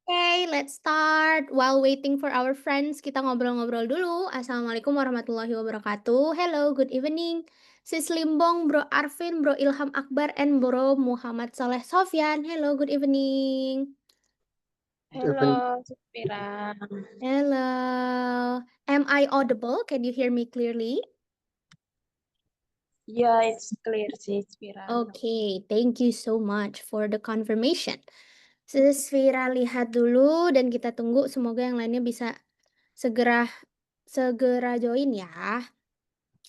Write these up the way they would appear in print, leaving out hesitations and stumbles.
Okay, let's start. While waiting for our friends, kita ngobrol-ngobrol dulu. Assalamualaikum warahmatullahi wabarakatuh. Hello, good evening. Sis Limbong, Bro Arvin, Bro Ilham Akbar, and Bro Muhammad Saleh Sofyan. Hello, good evening. Even Halo, Safira. Hello. Am I audible? Can you hear me clearly? Yeah, it's clear sih, Safira. Okay, thank you so much for the confirmation. Sis Vira lihat dulu dan kita tunggu semoga yang lainnya bisa segera segera join ya.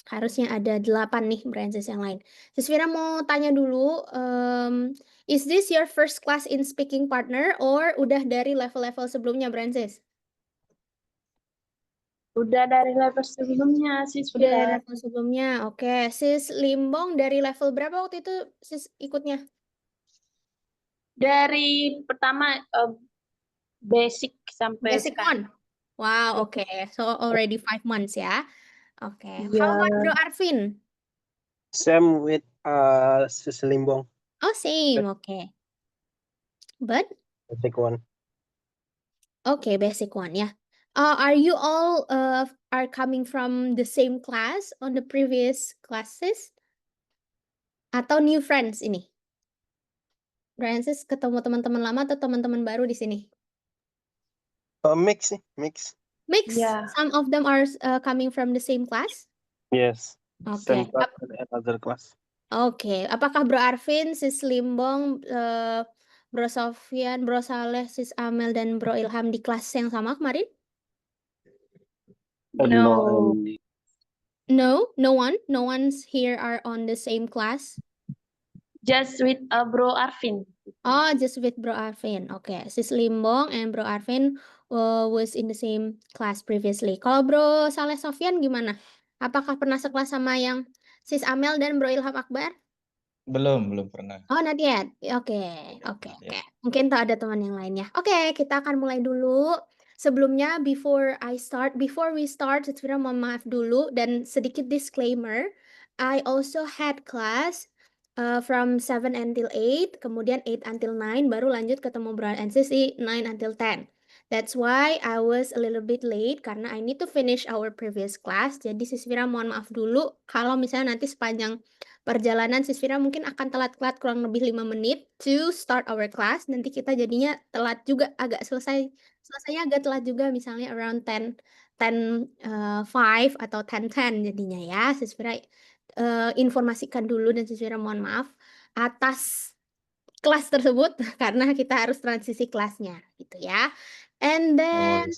Harusnya ada 8 nih Branches yang lain. Sis Vira mau tanya dulu, is this your first class in speaking partner or udah dari level-level sebelumnya Branches? Udah dari level sebelumnya sih, Udah dari Safira. level sebelumnya, oke. Sis Limbong dari level berapa waktu itu sis ikutnya? Dari pertama basic sampai Basic sekarang. one. Wow, oke. So already 5 months ya. Oke. How Iya, about Bro Arvin? same with Seselimbong, Oh, same. Okay. But basic one. okay, basic one, yeah. Are you all are coming from the same class on the previous classes? Atau new friends ini? Francis ketemu teman-teman lama atau teman-teman baru di sini? Mix sih, mix. Mix. iya. Some of them are coming from the same class. Yes. Oke. Same class and another class. Oke. Apakah Bro Arvin, Sis Limbong, Bro Sofyan, Bro Saleh, Sis Amel dan Bro Ilham di kelas yang sama kemarin? No, No, no one's here are on the same class. just with Bro Arvin. Oh, just with Bro Arvin. Okay, Sis Limbong and Bro Arvin was in the same class previously. Kalau Bro Saleh Sofyan gimana? Apakah pernah sekelas sama yang Sis Amel dan Bro Ilham Akbar? Belum pernah. Oh, not yet. Oke. Ya. Mungkin tuh ada teman yang lainnya. Oke, kita akan mulai dulu. Sebelumnya, before we start, Setsvira mohon maaf dulu dan sedikit disclaimer. I also had class from 7 until 8, kemudian 8 until 9, baru lanjut ketemu Bro NCC 9 until 10. That's why I was a little bit late karena I need to finish our previous class. Jadi Sisvira mohon maaf dulu kalau misalnya nanti sepanjang perjalanan Sisvira mungkin akan telat-telat kurang lebih 5 menit to start our class. Nanti kita jadinya telat juga agak selesainya agak telat juga misalnya around 5 atau 10 jadinya ya. Sisvira informasikan dulu dan Sisvira mohon maaf atas kelas tersebut karena kita harus transisi kelasnya gitu ya. And then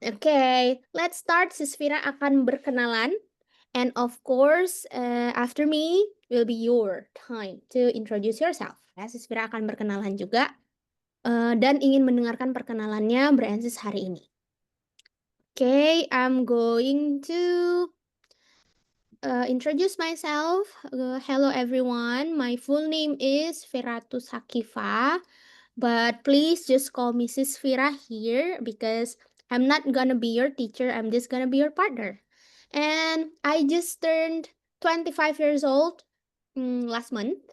okay, let's start. Sisvira akan berkenalan. And of course, after me will be your time to introduce yourself. Ya, Sisvira akan berkenalan juga dan ingin mendengarkan perkenalannya Brancis hari ini. Okay, I'm going to introduce myself. Hello everyone. My full name is Firatus Hakifa, but please just call me Sis Fira here because I'm not gonna be your teacher. I'm just gonna be your partner. And I just turned 25 years old last month,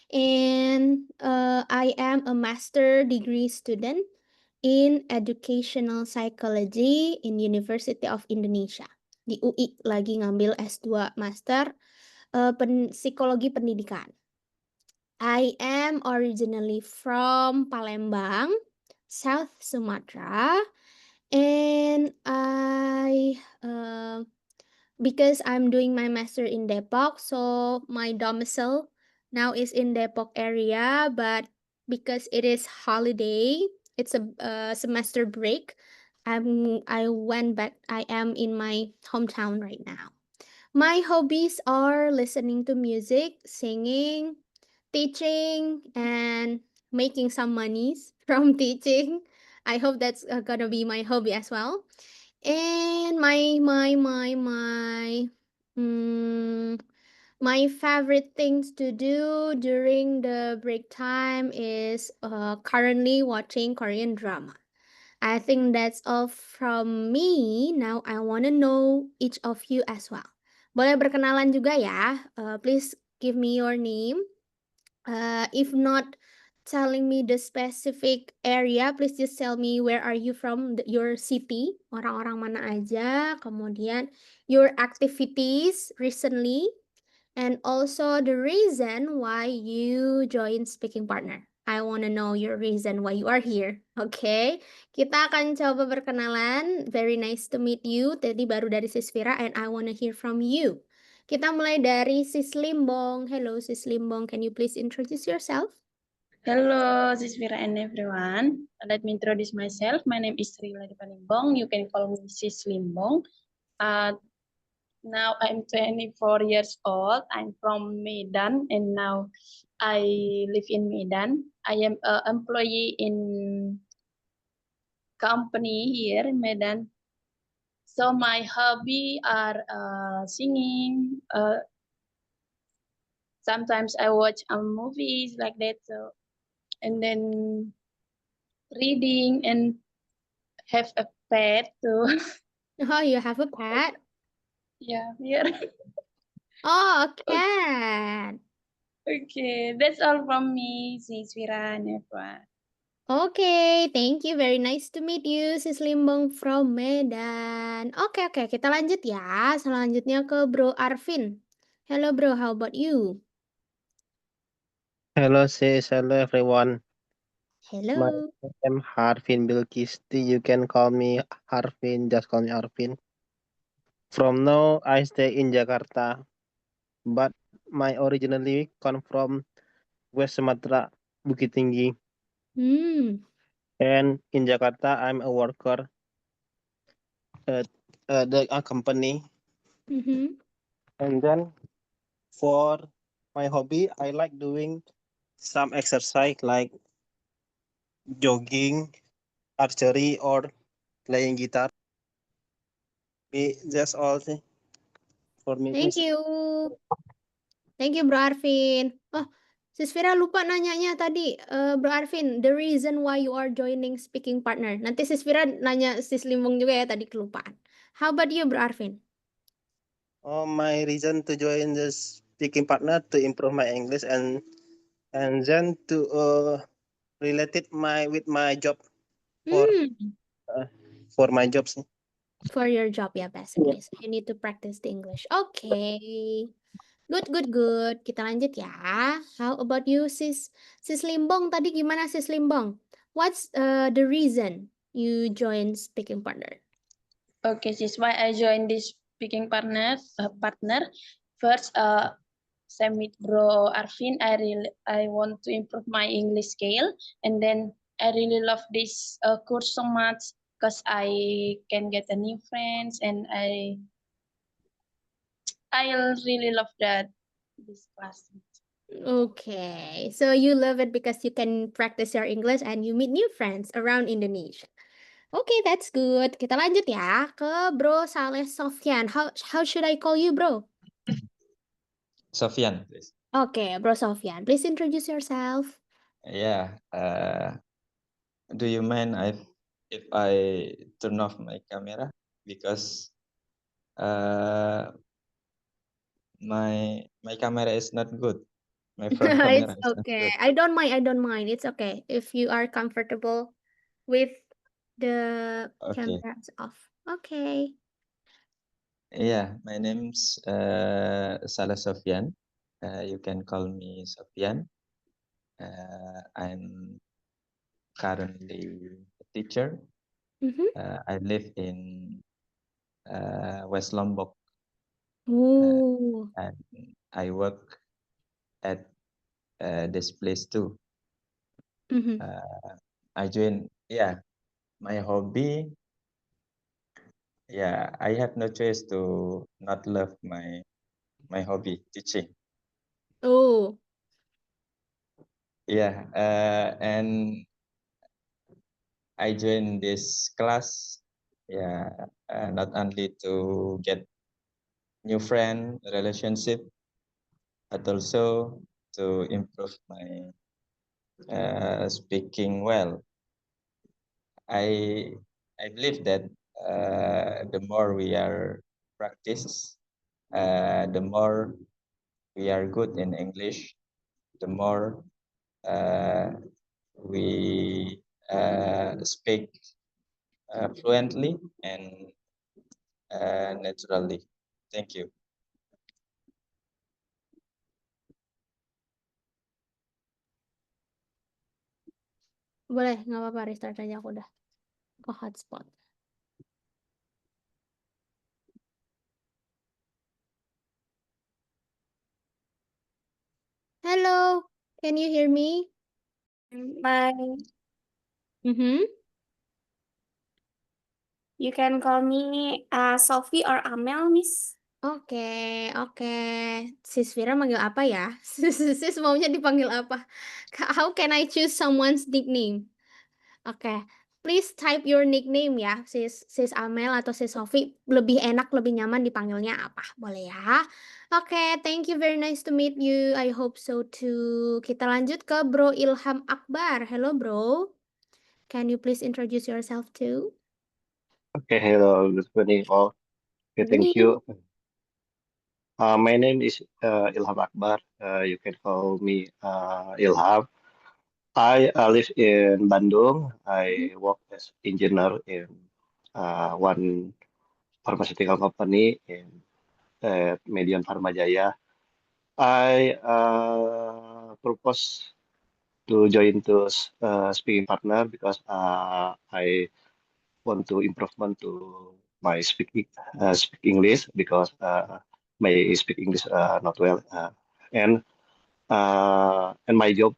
and I am a master degree student in educational psychology in University of Indonesia. Di UI lagi ngambil S2 master psikologi pendidikan. I am originally from Palembang, South Sumatra, and because I'm doing my master in Depok, so my domicile now is in Depok area, but because it is holiday, it's a semester break. I went back. I am in my hometown right now. My hobbies are listening to music, singing, teaching, and making some monies from teaching. I hope that's gonna be my hobby as well. And my favorite things to do during the break time is currently watching Korean drama. I think that's all from me. Now I want to know each of you as well. Boleh berkenalan juga ya. Please give me your name. If not telling me the specific area, please just tell me where are you from, your city, orang-orang mana aja, kemudian your activities recently, and also the reason why you join Speaking Partner. I want to know your reason why you are here. Oke, kita akan coba berkenalan. Very nice to meet you. Tadi baru dari Sis Vira and I want to hear from you. Kita mulai dari Sis Limbong. Hello Sis Limbong, can you please introduce yourself? Hello, Sis Vira and everyone. Let me introduce myself. My name is Sri Ladipa Limbong. You can call me Sis Limbong. Now I'm 24 years old. I'm from Medan and now I live in Medan. I am an employee in company here in Medan. So my hobby are singing. Sometimes I watch movies like that. So and then reading and have a pet too. Oh, you have a pet? Yeah, here. Oh, a cat. Okay, that's all from me, Sis Vira and everyone. Oke, thank you. Very nice to meet you, Sis Limbong from Medan. Oke, kita lanjut ya. Selanjutnya ke Bro Arvin. Hello, bro. How about you? Hello, sis. Hello, everyone. My Hello. name Harvin Bilkisti. You can call me Harvin. Just call me Arvin. From now, I stay in Jakarta, but my originally come from West Sumatra, Bukit Tinggi. Hmm. And in Jakarta, I'm a worker at a company. Mm-hmm. And then for my hobby, I like doing some exercise like jogging, archery, or playing guitar. That's all for me, Thank miss. you. Thank you, Bro Arvin. Oh, Sis Vira lupa nanyanya tadi, Bro Arvin, the reason why you are joining Speaking Partner. Nanti Sis Vira nanya Sis Limbong juga ya, tadi kelupaan. How about you, Bro Arvin? My reason to join this speaking partner to improve my English and then to relate it with my job for Hmm. for my job. For your job ya, basically. So you need to practice the English. Okay. Good. Kita lanjut ya. How about you, Sis Limbong? Tadi gimana, Sis Limbong? What's the reason you join Speaking Partner? Okay, sis, why I joined this speaking partner. First, same with Bro Arvin. I want to improve my English skill, and then I really love this course so much because I can get a new friends, and I really love that this class. Okay, so you love it because you can practice your English and you meet new friends around Indonesia. Okay, that's good. Kita lanjut ya ke Bro Saleh Sofyan. How should I call you, bro? Sofyan, please. Okay, Bro Sofyan, please introduce yourself. Yeah. Do you mind if I turn off my camera because my camera is not good. My front camera It's is not okay. good. I don't mind. It's okay if you are comfortable with the Okay. cameras off. Okay. Yeah, my name's Saleh Sofyan. You can call me Sofyan. I'm currently a teacher. Mm-hmm. I live in West Lombok, Ooh. and I work at this place too. Mm-hmm. I joined, my hobby. Yeah, I have no choice to not love my hobby, teaching. Oh. Yeah, and I joined this class, not only to get new friend relationship, but also to improve my speaking well. I I believe that the more we are practice, the more we are good in English, the more we speak fluently and naturally. Thank you. Boleh, nggak apa-apa, restart aja, aku udah ke hotspot. Hello, can you hear me? Bye. Mm-hmm. You can call me Sophie or Amel, Miss. Oke, oke. Sis Vira manggil apa ya? Sis maunya dipanggil apa? How can I choose someone's nickname? Oke, please type your nickname ya, sis Amel atau sis Sophie. Lebih enak, lebih nyaman dipanggilnya apa? Boleh ya? Oke, thank you, very nice to meet you. I hope so too. Kita lanjut ke Bro Ilham Akbar. Hello, bro. Can you please introduce yourself too? Okay, hello, good evening all. Okay, thank you. My name is Ilham Akbar. You can call me Ilham. I live in Bandung. I work as engineer in one pharmaceutical company in Medion Pharma Jaya. I propose to join to speaking partner because I want to improvement to my speak English because my speak English not well and my job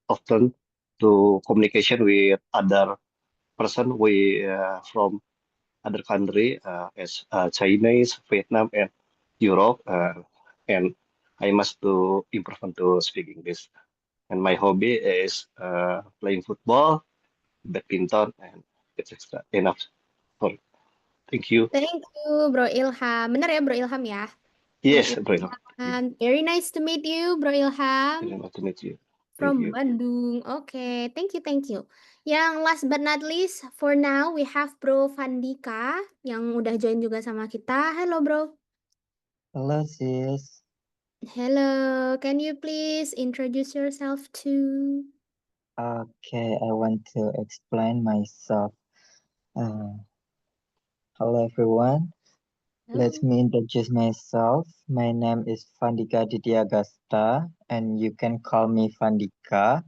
often to communication with other person we from other country as Chinese, Vietnam, and Europe, and I must to improvement to speak English. And my hobby is playing football, badminton, and it's extra enough. For thank you. Thank you, Bro Ilham. Bener ya, Bro Ilham ya? Yes, Bro Bruno. Ilham. Very nice to meet you, Bro Ilham. Very nice to meet you. Thank From you. Bandung. Oke, thank you, thank you. Yang last but not least, for now we have Bro Vandika yang udah join juga sama kita. Hello, Bro. Hello, sis. Hello, can you please introduce yourself too? Okay, I want to explain myself. Hello, everyone. Let me introduce myself. My name is Vandika Didiagasta, and you can call me Vandika.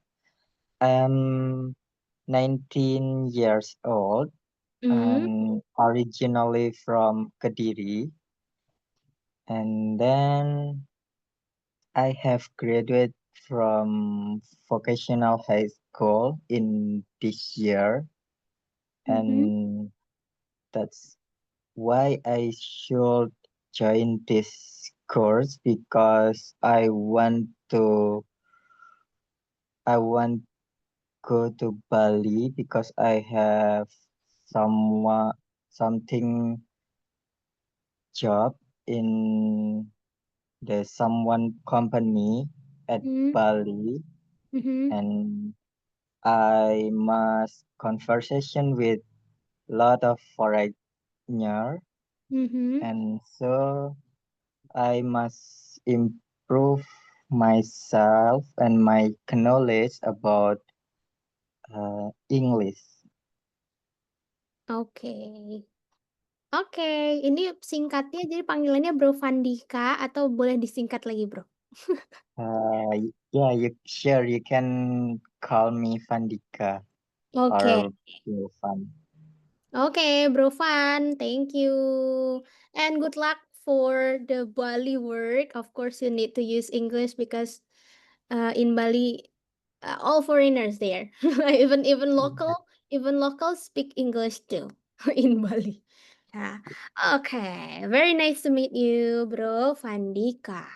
I am 19 years old and originally from Kediri. And then I have graduated from vocational high school in this year, and that's why I should join this course because I want to go to Bali because I have something job in the someone company at Bali, and I must conversation with lot of foreigner, and so I must improve myself and my knowledge about English. Oke. Oke, ini singkatnya jadi panggilannya Bro Vandika atau boleh disingkat lagi, Bro? Yeah, you can call me Vandika. Okay. Or Bro Van. Okay, Bro Van, thank you. And good luck for the Bali work. Of course, you need to use English because in Bali, all foreigners there, even locals speak English too in Bali. Yeah. Okay, very nice to meet you, Bro Vandika.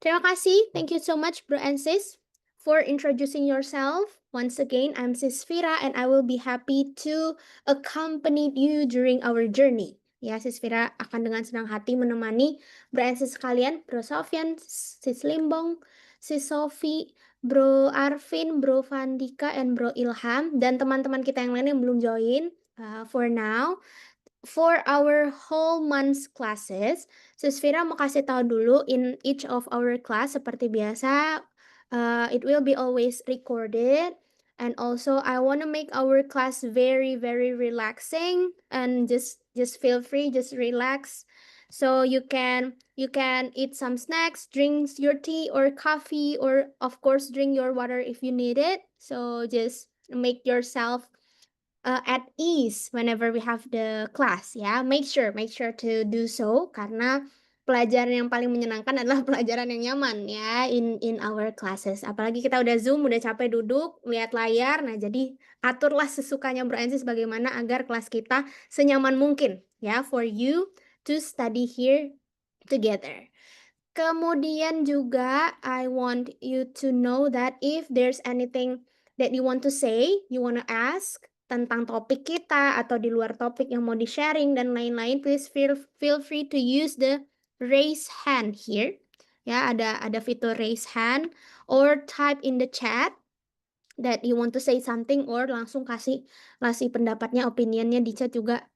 Terima kasih. Thank you so much, Bro and Sis, for introducing yourself. Once again, I'm Sis Vira, and I will be happy to accompany you during our journey. Ya, Sis Vira akan dengan senang hati menemani Bro and Sis kalian, Bro Sofyan, Sis Limbong, Sis Sophie, Bro Arvin, Bro Vandika, and Bro Ilham, dan teman-teman kita yang lain yang belum join. For now, for our whole month's classes, Sis Vira mau kasih tahu dulu in each of our class seperti biasa, it will be always recorded. And also I want to make our class very, very relaxing, and just feel free, just relax. So you can eat some snacks, drink your tea or coffee, or of course drink your water if you need it. So just make yourself at ease whenever we have the class ya. Make sure to do so, karena pelajaran yang paling menyenangkan adalah pelajaran yang nyaman ya in our classes. Apalagi kita udah Zoom, udah capek duduk lihat layar. Nah, jadi aturlah sesukanya Bro Ensis bagaimana agar kelas kita senyaman mungkin ya for you to study here together. Kemudian juga I want you to know that if there's anything that you want to say, you want to ask tentang topik kita atau di luar topik yang mau di-sharing dan lain-lain, please feel free to use the raise hand here. Ya, ada fitur raise hand or type in the chat that you want to say something, or langsung kasih pendapatnya, opinionnya di chat juga.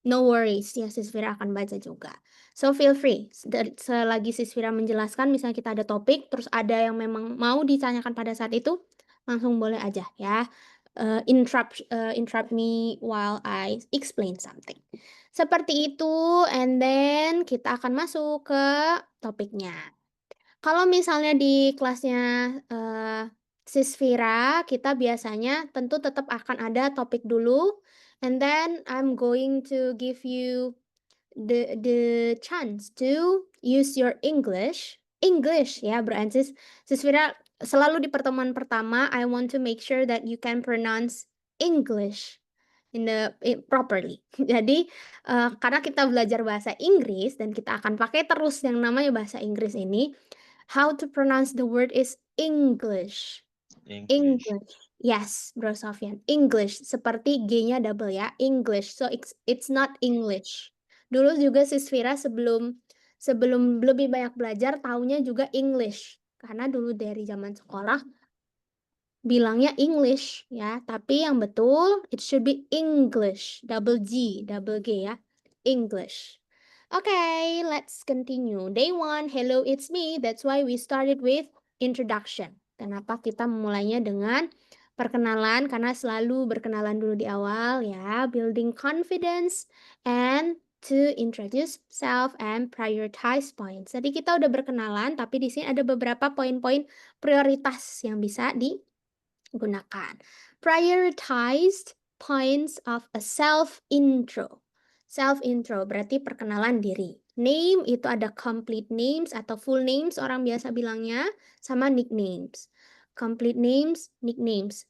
No worries, ya Sis Fira akan baca juga. So feel free, selagi Sis Fira menjelaskan, misalnya kita ada topik, terus ada yang memang mau ditanyakan pada saat itu, langsung boleh aja ya. Interrupt me while I explain something. Seperti itu, and then kita akan masuk ke topiknya. Kalau misalnya di kelasnya Sis Fira, kita biasanya tentu tetap akan ada topik dulu, and then I'm going to give you the chance to use your English ya Bro and Sis Fira. Selalu di pertemuan pertama, I want to make sure that you can pronounce English properly. Jadi karena kita belajar bahasa Inggris dan kita akan pakai terus yang namanya bahasa Inggris ini, how to pronounce the word is English. Yes, Bro Sofyan. English seperti G-nya double ya, English. So it's not English. Dulu juga Sis Fira sebelum lebih banyak belajar taunya juga English, karena dulu dari zaman sekolah bilangnya English ya, tapi yang betul it should be English, double G, double G ya, English. Okay, let's continue. Day 1, hello, it's me. That's why we started with introduction. Kenapa kita memulainya dengan perkenalan? Karena selalu berkenalan dulu di awal ya, building confidence and to introduce self and prioritize points. Jadi kita udah berkenalan, tapi di sini ada beberapa poin-poin prioritas yang bisa digunakan. Prioritized points of a self-intro. Self-intro berarti perkenalan diri. Name itu ada complete names atau full names orang biasa bilangnya, sama nicknames. Complete names, nicknames.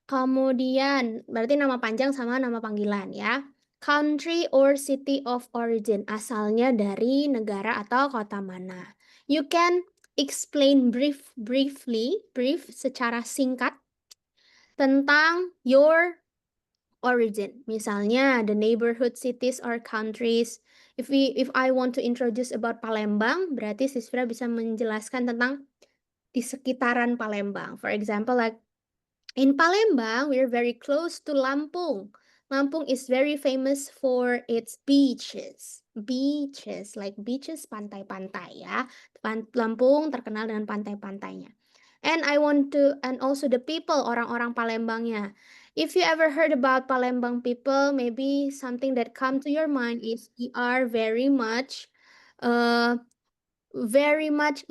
Kemudian berarti nama panjang sama nama panggilan ya. Country or city of origin, asalnya dari negara atau kota mana. You can explain briefly secara singkat tentang your origin. Misalnya the neighborhood cities or countries. If I want to introduce about Palembang, berarti Sis Fira bisa menjelaskan tentang di sekitaran Palembang. For example, like in Palembang, we're very close to Lampung. Lampung is very famous for its beaches. Beaches, like beaches, pantai-pantai ya. Lampung terkenal dengan pantai-pantainya. And also the people, orang-orang Palembangnya. If you ever heard about Palembang people, maybe something that come to your mind is they are very much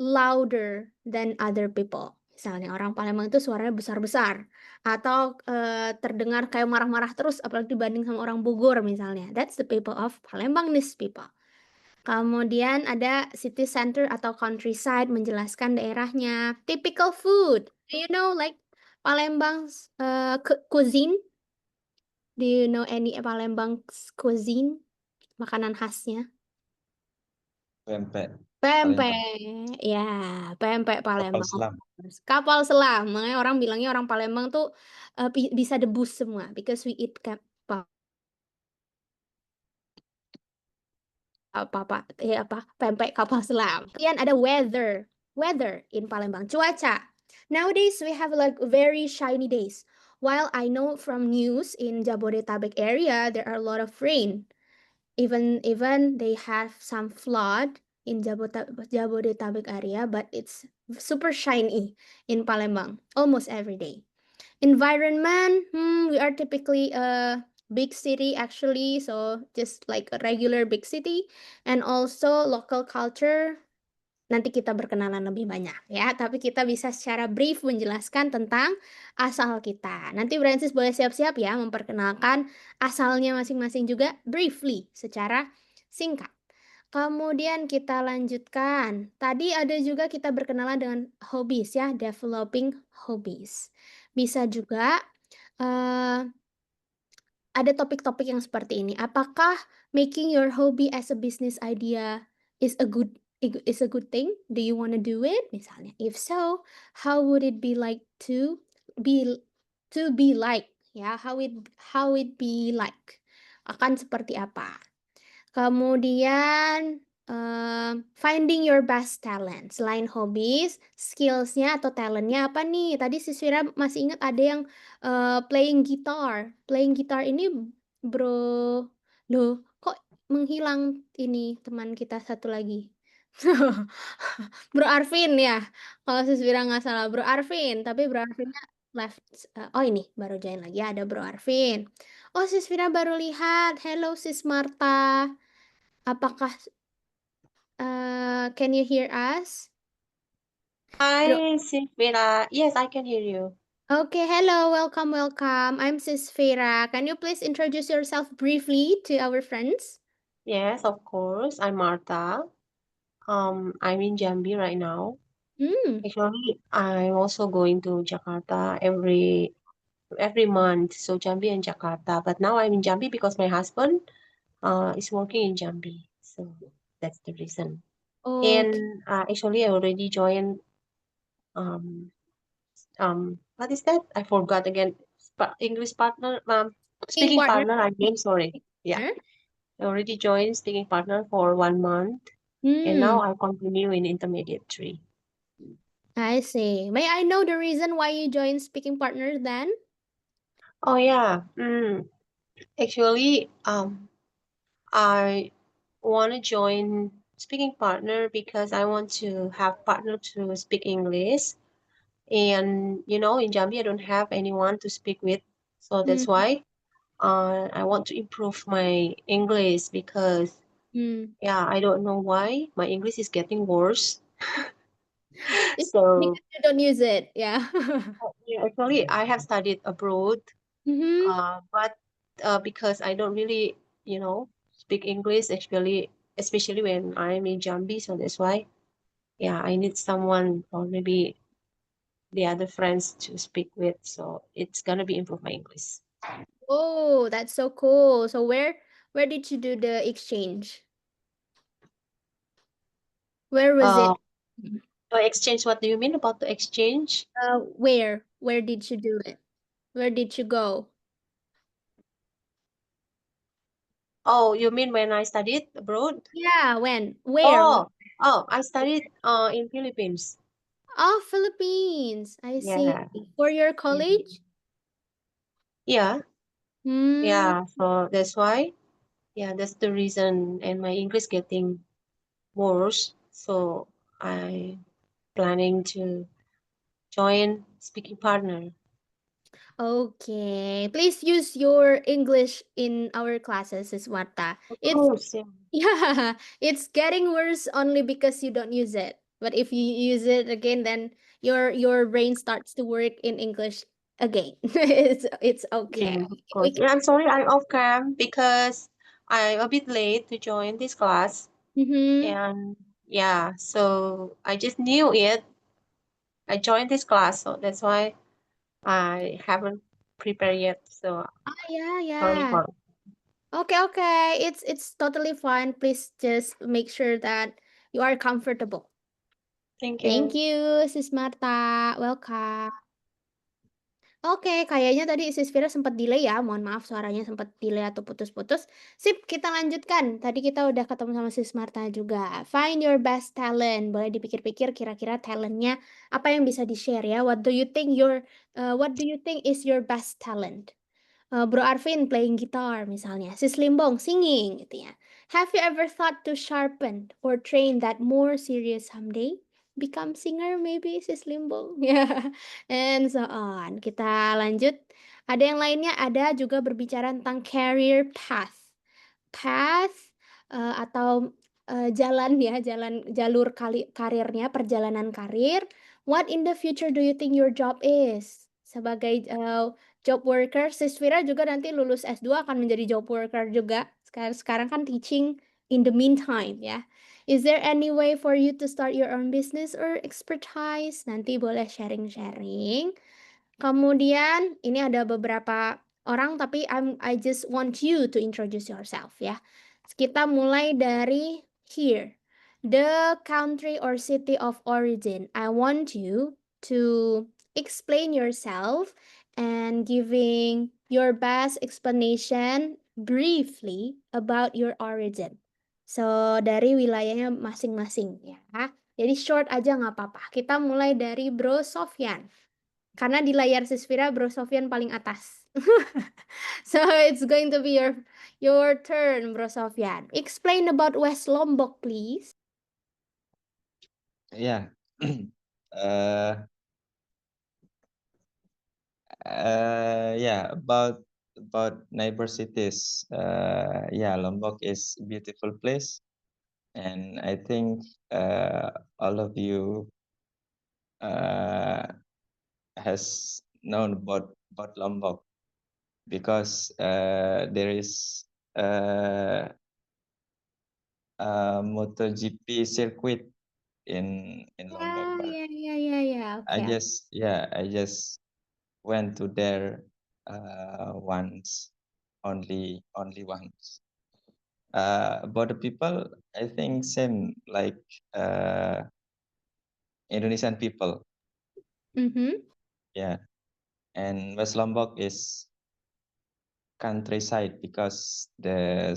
louder than other people. Misalnya orang Palembang itu suaranya besar-besar atau terdengar kayak marah-marah terus, apalagi dibanding sama orang Bogor misalnya. That's the people of Palembangnese people. Kemudian ada city center atau countryside, menjelaskan daerahnya. Typical food. Do you know like Palembang's cuisine? Do you know any Palembang's cuisine? Makanan khasnya? Pempek. Pempek. Ya, pempek Palembang. selam. Kapal selam. Makanya orang bilangnya orang Palembang tuh bisa debus semua because we eat pempek kapal selam. Kemudian ada weather in Palembang, cuaca. Nowadays we have like very shiny days. While I know from news in Jabodetabek area there are a lot of rain. Even they have some flood in Jabodetabek area, but it's super shiny in Palembang almost every day. Environment, we are typically a big city actually, so just like a regular big city. And also local culture, nanti kita berkenalan lebih banyak ya, tapi kita bisa secara brief menjelaskan tentang asal kita. Nanti Francis boleh siap-siap ya memperkenalkan asalnya masing-masing juga briefly, secara singkat. Kemudian kita lanjutkan. Tadi ada juga kita berkenalan dengan hobbies ya, developing hobbies. Bisa juga ada topik-topik yang seperti ini. Apakah making your hobby as a business idea is a good thing? Do you want to do it? Misalnya, if so, how would it be like to be like? Ya, how it be like? Akan seperti apa? Kemudian finding your best talent. Selain hobbies, skills-nya atau talent-nya apa nih? Tadi Siswira masih ingat ada yang playing guitar. Playing guitar ini Bro, loh kok menghilang ini teman kita satu lagi? Bro Arvin ya, kalau Siswira nggak salah Bro Arvin, tapi Bro Arvinnya left. Oh ini baru join lagi, ada Bro Arvin. Oh Siswira baru lihat. Hello Sis Marta. Apakah can you hear us? Hi, Sylvia. Yes, I can hear you. Okay, hello, welcome. I'm Sis Vera. Can you please introduce yourself briefly to our friends? Yes, of course. I'm Martha. I'm in Jambi right now. Actually, I'm also going to Jakarta every month. So Jambi and Jakarta. But now I'm in Jambi because my husband is working in Jambi. So that's the reason. And actually, I already joined what is that? I forgot again. English partner, speaking partner. Again, sorry. Yeah, I already joined speaking partner for 1 month, and now I continue in intermediate 3. I see. May I know the reason why you joined speaking partner then? Oh yeah. Actually, I want to join speaking partner because I want to have partner to speak English. And you know, in Jambi, I don't have anyone to speak with, so that's why I want to improve my English because yeah, I don't know why my English is getting worse. So Because you don't use it, yeah. yeah, actually, I have studied abroad, but because I don't really, you know, speak English, especially when I'm in Jambi, so that's why, yeah, I need someone or maybe the other friends to speak with. So it's gonna be improve my English. Oh, that's so cool. So where did you do the exchange? Where was it? The exchange, what do you mean about the exchange? Where did you do it? Where did you go? Oh, you mean when I studied abroad? Yeah, when? Where? I studied in Philippines. Oh, Philippines. I see. Yeah. For your college? Yeah. Hmm. Yeah. So that's why. Yeah, that's the reason. And my English getting worse. So I planning to join speaking partner. Okay. Please use your English in our classes, Sis Marta. Of course, yeah. Yeah, it's getting worse only because you don't use it. But if you use it again, then your brain starts to work in English again. It's okay. Yeah, of course. Yeah, I'm sorry I'm off cam because I'm a bit late to join this class. And yeah, so I just knew it. I joined this class, so that's why I haven't prepared yet. So Yeah. sorry for. Okay. It's totally fine. Please just make sure that you are comfortable. Thank you. Thank you, Sis Marta. Welcome. Oke, kayaknya tadi Sis Vira sempat delay ya. Mohon maaf suaranya sempat delay atau putus-putus. Sip, kita lanjutkan. Tadi kita udah ketemu sama Sis Marta juga. Find your best talent. Boleh dipikir-pikir kira-kira talentnya apa yang bisa di-share ya. What do you think is your best talent? Bro Arvin playing guitar misalnya. Sis Limbong singing gitu ya. Have you ever thought to sharpen or train that more serious someday? become singer maybe Sis Limbong. Yeah, and so on. Kita lanjut. Ada yang lainnya, ada juga berbicara tentang career path. Path, atau, jalan ya, jalur karirnya, perjalanan karir. What in the future do you think your job is? Sebagai, job worker, Sis Fira juga nanti lulus S2 akan menjadi job worker juga. Sekarang kan teaching in the meantime ya. Is there any way for you to start your own business or expertise? Nanti boleh sharing-sharing. Kemudian ini ada beberapa orang tapi I just want you to introduce yourself ya. Kita mulai dari here. The country or city of origin. I want you to explain yourself and giving your best explanation briefly about your origin. So, dari wilayahnya masing-masing ya. Jadi short aja nggak apa-apa. Kita mulai dari Bro Sofyan. Karena di layar Sisvira Bro Sofyan paling atas. So it's going to be your turn, Bro Sofyan. Explain about West Lombok, please. Yeah. Yeah, about neighbor cities. Yeah, Lombok is a beautiful place, and I think all of you has known about Lombok because there is a MotoGP circuit in Lombok. But Yeah. I Okay. just went to there once, only once. About the people, I think same like Indonesian people. Mm-hmm. Yeah, and West Lombok is countryside because the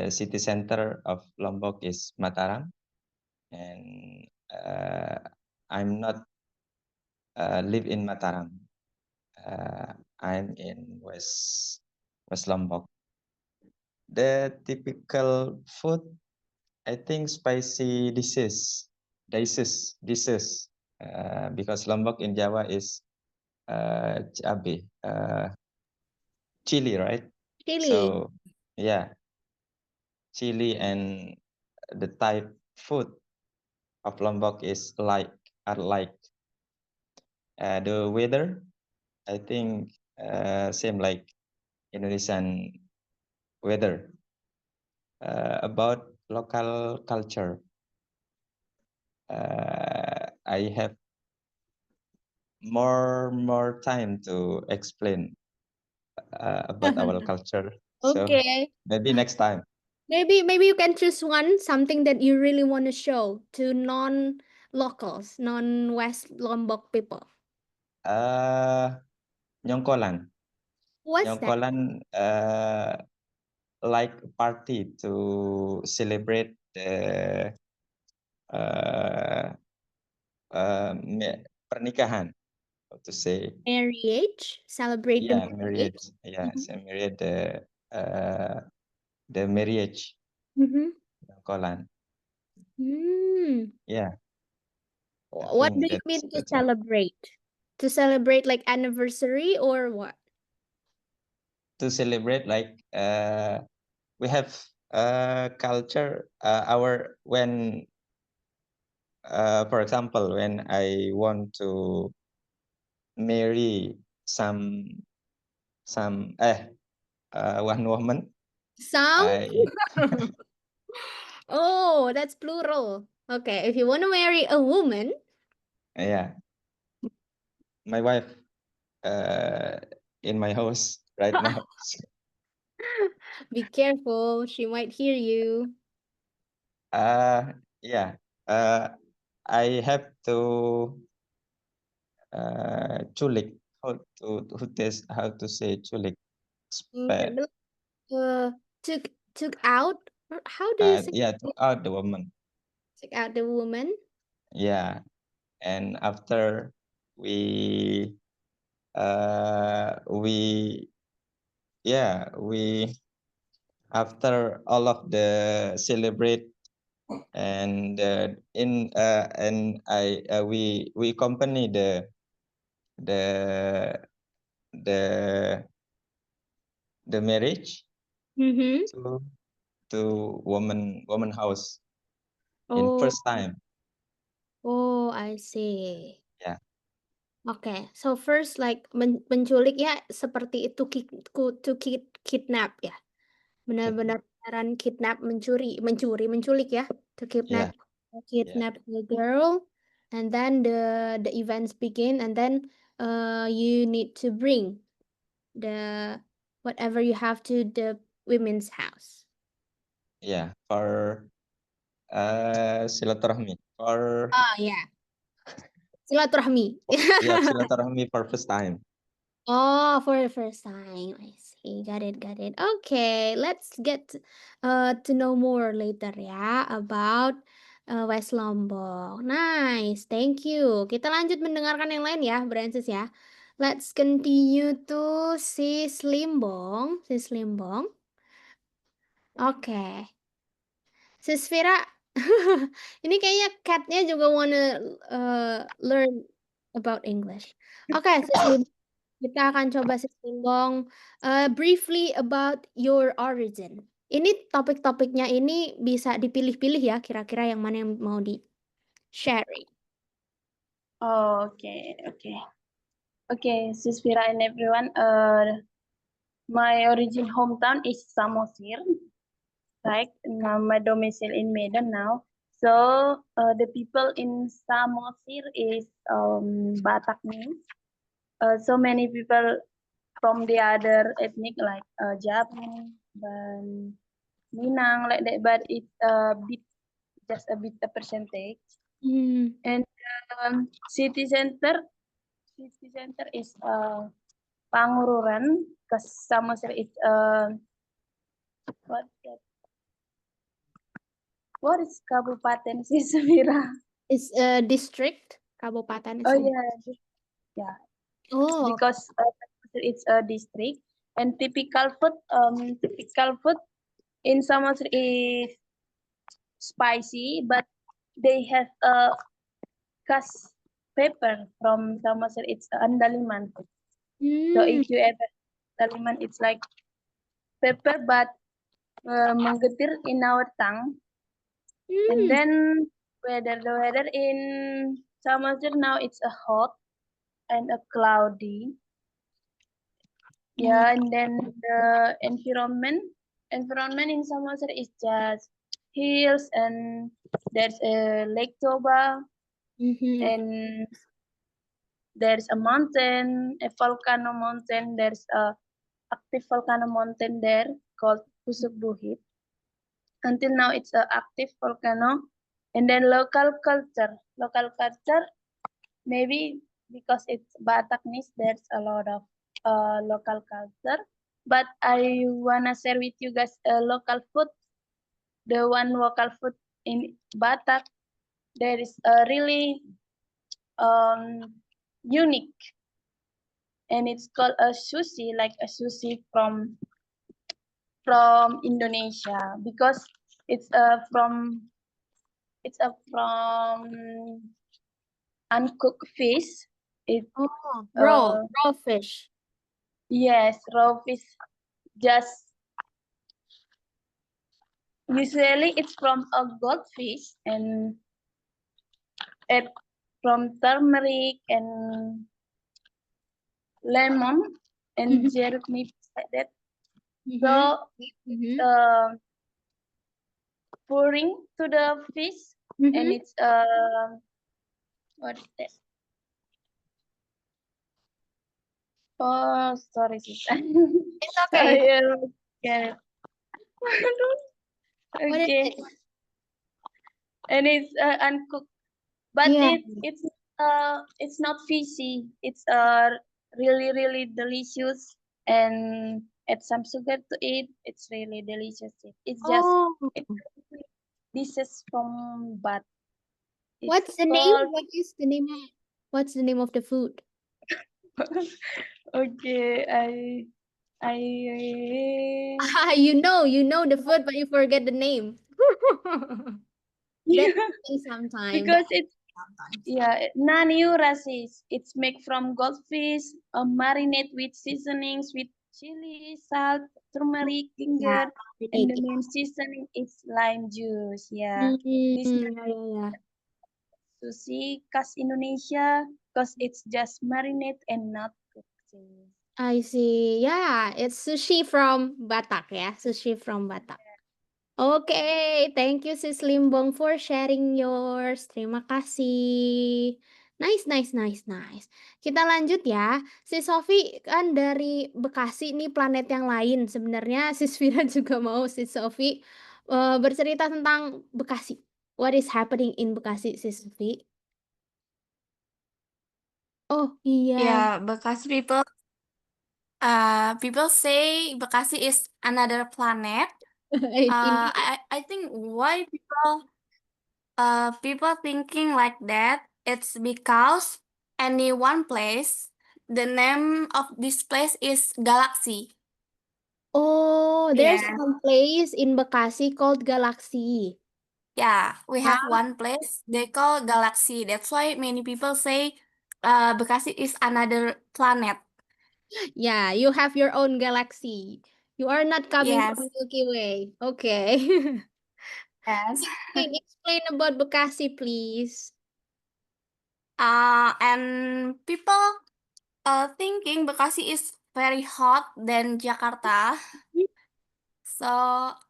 city center of Lombok is Mataram, and I'm not live in Mataram. I'm in West Lombok. The typical food, I think spicy dishes, because Lombok in Java is cabe, chili, right? Chili. So yeah, chili, and the type food of Lombok is like the weather. I think same like Indonesian weather. About local culture, I have more time to explain about our culture. So Okay. maybe next time. Maybe you can choose something that you really want to show to non-locals, non-West Lombok people. Nyongkolan. What's that? Nyongkolan like party to celebrate the pernikahan, how to say. Marriage? Celebrate the Yeah, marriage? marriage. Yeah, Mhm. celebrate the marriage. Mhm. Nyongkolan. Yeah. What do you mean to That's all. celebrate? To celebrate like anniversary or what? To celebrate like we have culture our when for example when I want to marry some one woman. Some? I Oh, that's plural. Okay, if you want to marry a woman, yeah, my wife in my house right now. be careful, she might hear you. Yeah, I have to culik. How to say culik? Took out? Or how do you say Yeah, took out the woman. took out the woman? Yeah, and after we we after all of the celebrate and we accompany the the marriage Mm-hmm. to woman house in Oh, first time. oh, I see. Yeah. Oke, so first like menculik ya seperti itu kidnap ya. Benar-benar beneran kidnap, menculik ya. To Yeah. kidnap the girl, and then the events begin, and then you need to bring the whatever you have to the women's house. Yeah, for silaturahmi, for Oh yeah, silaturahmi. yeah, silaturahmi for first time. Oh, for the first time. I see. Got it, got it. Okay, let's get to know more later ya about West Lombok. Nice, thank you. Kita lanjut mendengarkan yang lain ya, Brancis ya. Let's continue to Sis Limbong. Sis Limbong. Oke. Sis Vira, ini kayaknya catnya juga wanna learn about English. Oke, Sis Limbong. Kita akan coba singgung briefly about your origin. Ini topik-topiknya ini bisa dipilih-pilih ya, kira-kira yang mana yang mau di-sharing. Oh, okay. Okay, Suspira and everyone. My origin hometown is Samosir, right? Now my domicile in Medan now. So the people in Samosir is Batak means. So many people from the other ethnic like Javan, dan Minang like that, but it's just a bit a percentage. And city center is Pangururan, because Samosir is what is Kabupaten Sismira? Is district Kabupaten. Oh yeah. Oh. Because it's a district, and typical food in Samosir is spicy, but they have a khas pepper from Samosir. It's andaliman. So if you ever andaliman, it's like pepper, but menggetir in our tongue. And then the weather in Samosir now it's a hot and a cloudy. Yeah, and then the environment in Samosir is just hills, and there's a Lake Toba, and there's a mountain, a volcano mountain. There's a active volcano mountain there called Pusuk Buhit. Until now, it's an active volcano. And then local culture, maybe because it's Bataknis, there's a lot of local culture. But I wanna share with you guys local food. The one local food in Batak, there is a really unique, and it's called a sushi, like a sushi from Indonesia, because it's from uncooked fish. It's raw fish. Yes, raw fish. Just usually it's from a goldfish, and from turmeric and lemon and jeruk nipis like that. So pouring to the fish, and it's what is that? Oh, sorry, sister. It's okay. Yeah. Okay. And it's uncooked, but it's not fishy. It's really delicious, and add some sugar to it. It's really delicious. It's just dishes from Bat. What's the name? What's the name of the food? Okay, you know the food, but you forget the name. That happens sometimes. Because it's Naniu rasis. It's made from goldfish, marinate with seasonings with chili, salt, turmeric, ginger, and the main seasoning is lime juice. Yeah, this Yeah. sushi khas Indonesia because it's just marinate and not cooked. I see. Yeah, it's sushi from Batak ya, sushi from Batak. Oke, thank you Sis Limbong for sharing yours. Terima kasih. Nice. Kita lanjut ya. Sis Sofi kan dari Bekasi nih, planet yang lain. Sebenarnya Sis Vira juga mau Sis Sofi bercerita tentang Bekasi. What is happening in Bekasi, Sis Sofi? Oh iya. Yeah, Bekasi people say Bekasi is another planet. I think why people thinking like that, it's because any one place, the name of this place is Galaxy. Oh, there's Yeah. some place in Bekasi called Galaxy. Yeah, we have one place they call Galaxy. That's why many people say Bekasi is another planet. Yeah, you have your own galaxy. You are not coming Yes. from Milky Way. Okay. Yes. Explain about Bekasi, please. And people thinking Bekasi is very hot than Jakarta. So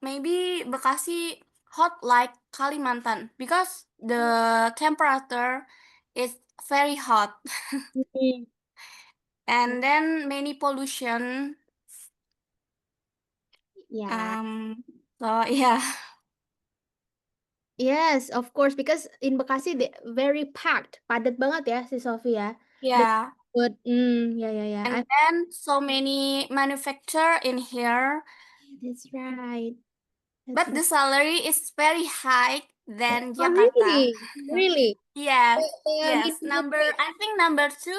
maybe Bekasi hot like Kalimantan because the temperature is very hot. And then many pollution. Yeah. So yeah. Yes, of course, because in Bekasi they very packed, padat banget ya si Sofi ya. Yeah. But yeah. And then so many manufacturer in here, That's right. but the salary is very high than Oh, Jakarta. really? Yes. Yes. I think number 2,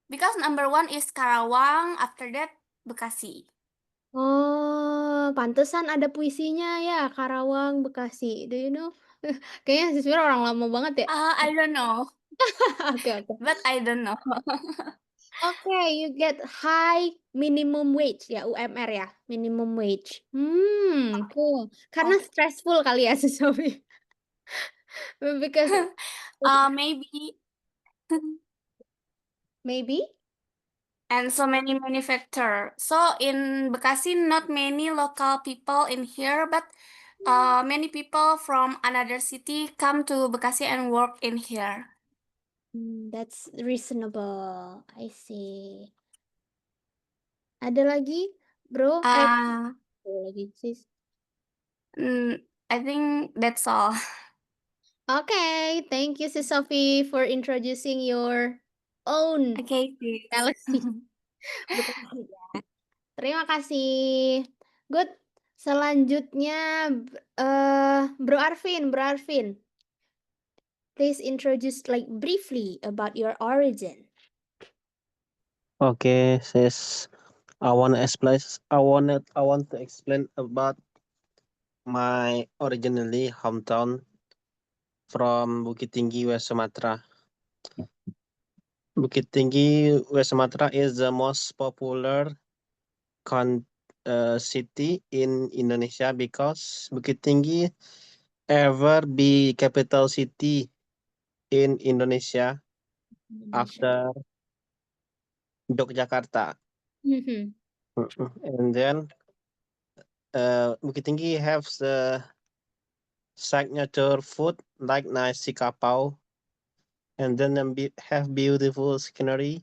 because number 1 is Karawang, after that Bekasi. Oh, pantesan ada puisinya ya, Karawang, Bekasi. Do you know? Kayaknya sebenarnya orang lama banget ya. I don't know. Okay. But I don't know. Okay, you get high minimum wage ya, UMR ya, minimum wage. Cool. Karena stressful kali ya si Sofi. Because maybe. And so many manufacturer. So in Bekasi, not many local people in here, but many people from another city come to Bekasi and work in here. That's reasonable. I see. Ada lagi, bro? Lagi sis. I think that's all. Okay, thank you Sis Sofi for introducing your own galaxy. Bekasi ya. Terima kasih. Good. Selanjutnya Bro Arvin. Please introduce like briefly about your origin. Okay, sis. I want to explain about my originally hometown from Bukit Tinggi, West Sumatra. Bukit Tinggi, West Sumatra is the most popular city in Indonesia because Bukit Tinggi ever be capital city in Indonesia after Yogyakarta. And then Bukit Tinggi has the signature food like nasi kapau, and then have beautiful scenery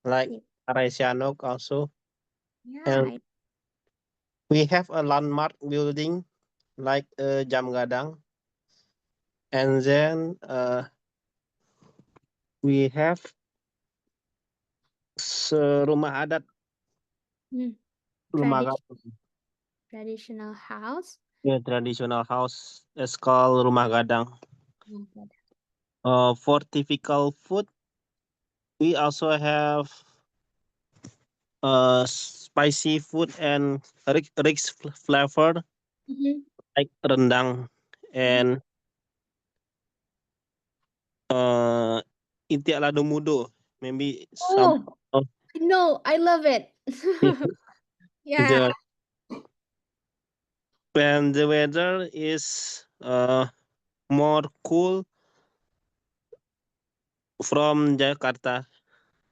like Araisyano also. And we have a landmark building like Jam Gadang. And then we have rumah adat. Traditional house. Yeah, traditional house is called Rumah Gadang. For typical food, we also have spicy food and rich flavor like rendang and Itik Lado Mudo. Maybe some. Oh, no, I love it. Yeah. When the weather is more cool from Jakarta.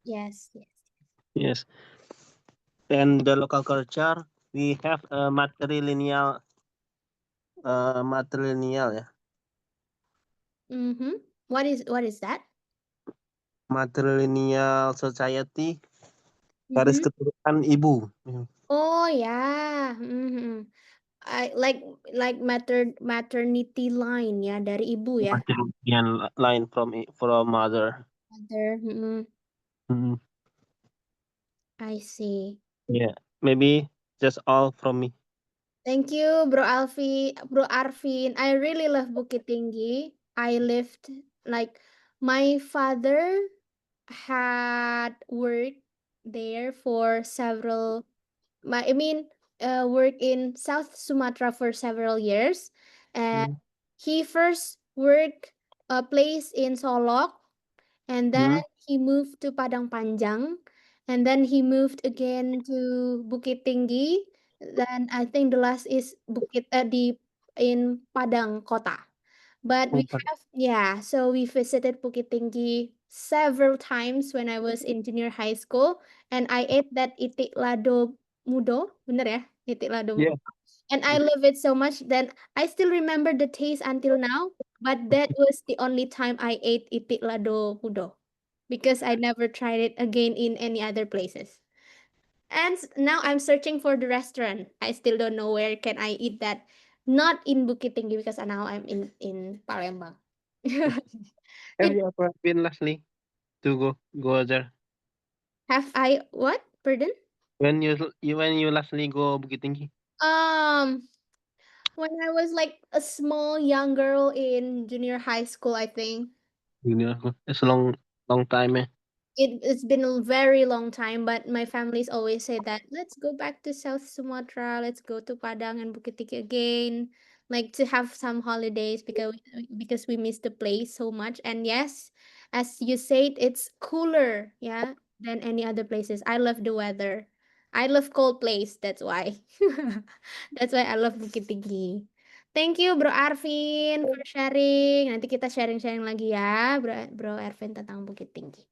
Yes. Yes. And the local culture, we have a matrilineal ya. Mm-hmm. What is that? Matrilineal society, garis Mm-hmm. keturunan ibu. Oh yeah. Mm-hmm. I like maternity line ya dari ibu ya. Matrilineal line from mother. Mother. Mm-mm. Mhm. I see. Yeah, maybe just all from me. Thank you, Bro Arvin. I really love Bukit Tinggi. I lived like my father had worked there for several work in South Sumatra for several years, and Mm. he first worked a place in Solok, and then Mm. he moved to Padang Panjang, and then he moved again to Bukit Tinggi. Then I think the last is in Padang Kota. But we have, yeah, so we visited Bukit Tinggi several times when I was in junior high school, and I ate that itik lado mudo, bener ya? Itik lado Yeah. mudo. And I love it so much that I still remember the taste until now, but that was the only time I ate itik lado mudo because I never tried it again in any other places. And now I'm searching for the restaurant. I still don't know where can I eat that. Not in Bukit Tinggi because now I'm in Palembang. Have Did you ever been lastly to go there? have I what? Pardon? When you lastly go Bukit Tinggi? Um, when I was like a small young girl in junior high school, I think. It's a long time. It's been a very long time, but my families always say that let's go back to South Sumatra, let's go to Padang and Bukit Tinggi again, like to have some holidays because we miss the place so much. And yes, as you said, it's cooler, yeah, than any other places. I love the weather. I love cold place, that's why. That's why I love Bukit Tinggi. Thank you Bro Arvin for sharing. Nanti kita sharing-sharing lagi ya, Bro Arvin tentang Bukit Tinggi.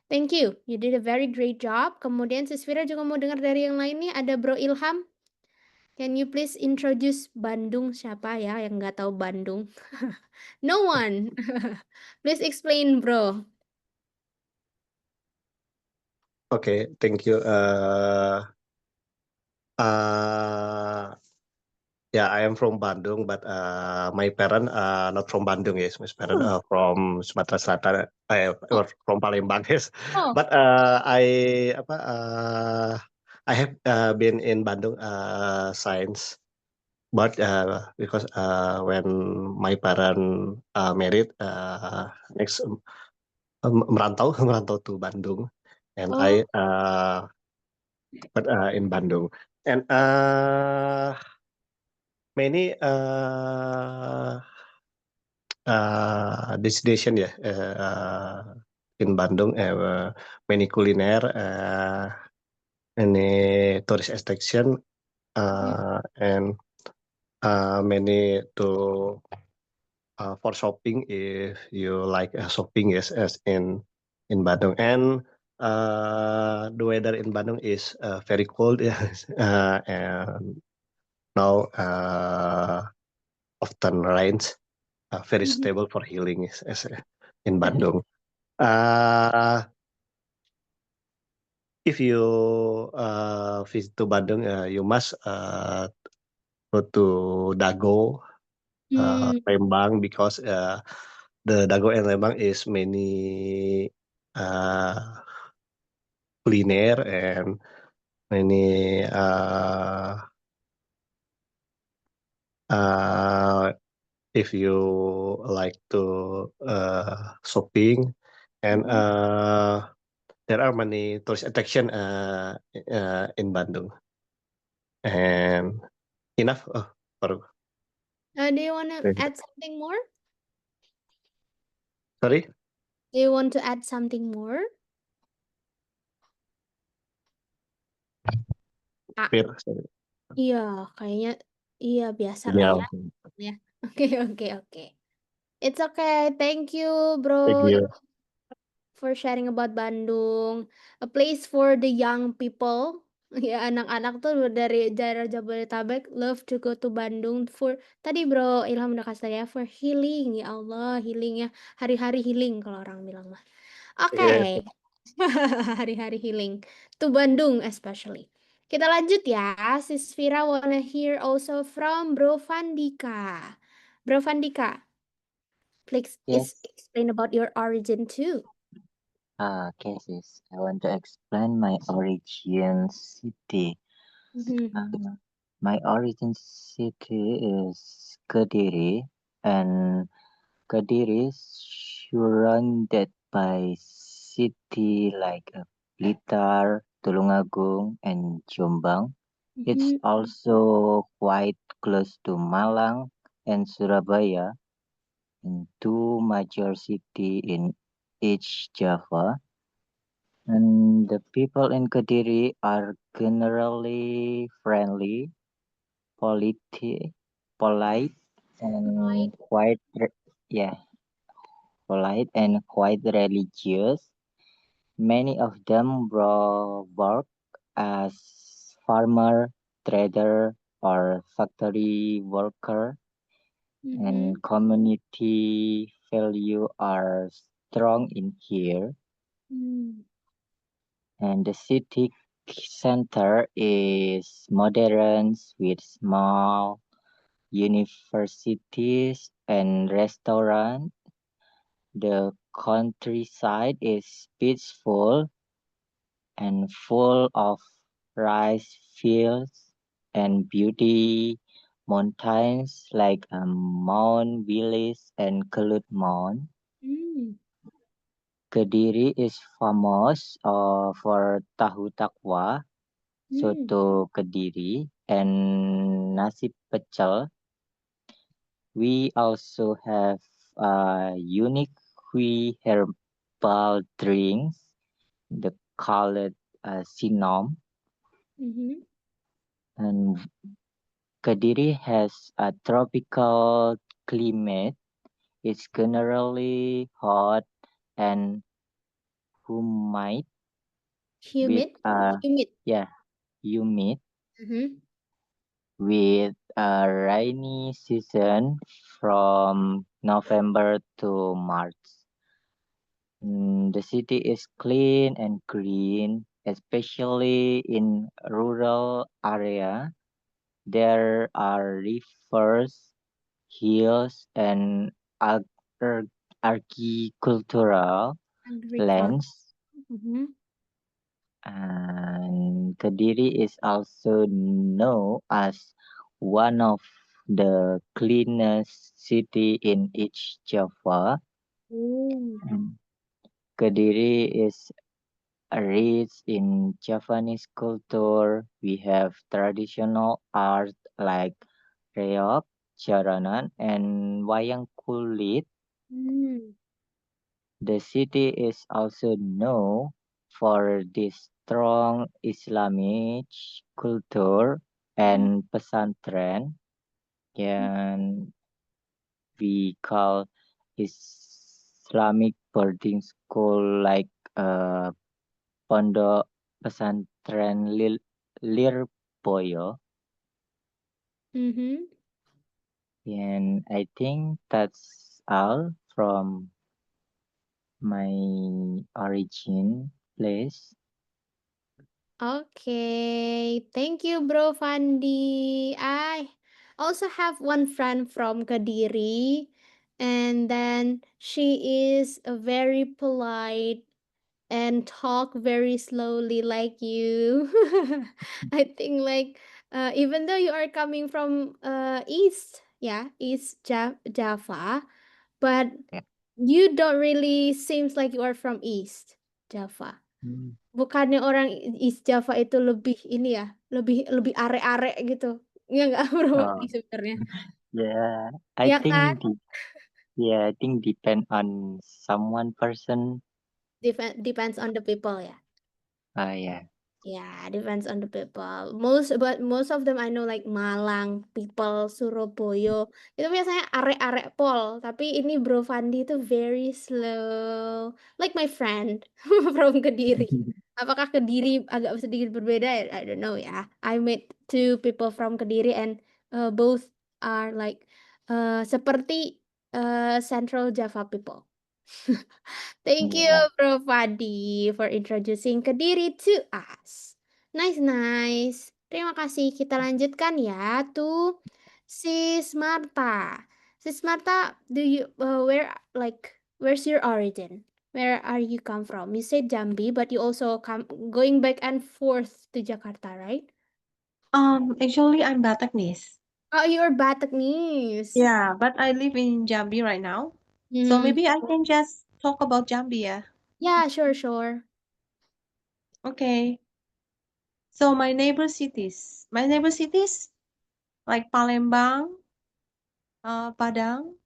Thank you. You did a very great job. Kemudian Sisvira juga mau dengar dari yang lain nih. Ada Bro Ilham. Can you please introduce Bandung siapa ya yang nggak tahu Bandung? No one. Please explain, bro. Okay, thank you. Yeah, I am from Bandung, but my parents not from Bandung, yes. My parents are from Sumatera Selatan, or from Palembang, yes. Oh. But I have been in Bandung since, but because when my parents married, next merantau to Bandung, and Oh. I but in Bandung, and many destination ya in Bandung, many kuliner, many tourist attraction, and many to for shopping if you like shopping, yes, as in Bandung. And the weather in Bandung is very cold, yes, and now often rains, very suitable for healing, as in Bandung. If you visit to Bandung, you must go to Dago, Lembang, because the Dago and Lembang is many kuliner and many if you like to shopping, and there are many tourist attraction in Bandung. And enough for Do you want to add something more? sorry. Do you want to add something more? Ah, Fir, sorry. iya, kayaknya iya biasa lah Yeah, ya. Ya. Oke. It's okay. Thank you, thank bro, you. for sharing about Bandung, a place for the young people. Ya, anak-anak tuh dari daerah Jabodetabek love to go to Bandung for tadi bro Ilham udah kasih tau ya for healing, ya Allah healing ya, hari-hari healing kalau orang bilang mah. Oke, Yeah. hari-hari healing to Bandung especially. Kita lanjut ya, Sis Vira wanna hear also from Bro Vandika. Bro Vandika, please Yes. explain about your origin too. Okay, sis. I want to explain my origin city. Mhm. My origin city is Kediri, and Kediri is surrounded by city like Blitar, Tulungagung, and Jombang. It's Mhm. also quite close to Malang and Surabaya, and two major cities in East Java. And the people in Kediri are generally friendly, polite, and yeah, polite and quite religious. Many of them work as farmer, trader, or factory worker, Mhm. and community value are strong in here. Mm. And the city center is modern with small universities and restaurants. The countryside is peaceful and full of rice fields and beauty mountains like Mount Willis and Kelut Mount. Mm. Kediri is famous for tahu takwa, Mm. soto Kediri, and nasi pecel. We also have unique herbal drinks, the called sinom, Mhm. and Kediri has a tropical climate. It's generally hot and humid with Humid. Humid. humid Mhm. with a rainy season from November to March. The city is clean and green, especially in rural area. There are rivers, hills, and agricultural Agriculture. lands. Mhm. And Kediri is also known as one of the cleanest city in East Java. Oh. And Kediri is rich in Javanese culture. We have traditional art like reok, jaranan, and wayang kulit. Mm. The city is also known for this strong Islamic culture Mm. and pesantren, and we call Islamic boarding school like Pondok Pesantren Lirboyo. Mhm. And I think that's all from my origin place. Okay, thank you, Bro Fandi. I also have one friend from Kediri, and then she is a very polite and talk very slowly like you. I think like even though you are coming from East, yeah, Java, but Yeah. you don't really seems like you are from East Java. Mm. Bukannya orang East Java itu lebih ini ya, lebih lebih are-are gitu. Iya nggak Bro Oh, Fandi sebenarnya? yeah. I Iya kan? think Yeah, I think depend on someone person. Depends on the people ya. Yeah. Yeah, depends on the people. But most of them I know like Malang people, Surabaya. Itu biasanya arek-arek pol, tapi ini Bro Fandi itu very slow. Like my friend from Kediri. Apakah Kediri agak sedikit berbeda? I don't know ya. I met two people from Kediri and both are like seperti Central Java people. Thank you, Yeah. Bro Fadi, for introducing Kediri to us. Nice, nice. Terima kasih. Kita lanjutkan ya to Sis Marta. Sis Marta, where's your origin? Where are you come from? You said Jambi, but you also come going back and forth to Jakarta, right? Actually, I'm Bataknese. Oh, you're Bataknese. Yeah, but I live in Jambi right now. So Hmm. maybe I can just talk about Jambi, yeah. Yeah, sure. Okay. So my neighbor cities like Palembang, Padang,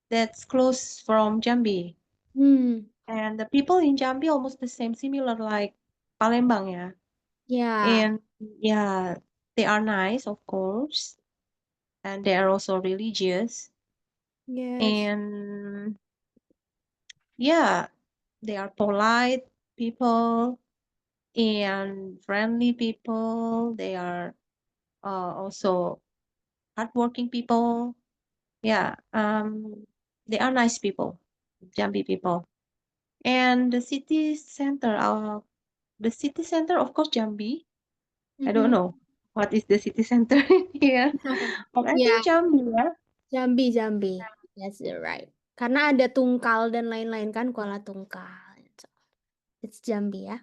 that's close from Jambi. Hmm. And the people in Jambi almost the same, similar like Palembang, yeah. Yeah. And yeah, they are nice, of course, and they are also religious. Yes. And yeah, they are polite people and friendly people. They are also hardworking people. Yeah, they are nice people, Jambi people. And the city center, of course, Jambi. I don't Mhm. know what is the city center here, but I Yeah. think Jambi, yeah. Jambi. Yes, you're right. Karena ada Tungkal dan lain-lain kan, Kuala Tungkal. It's Jambi ya.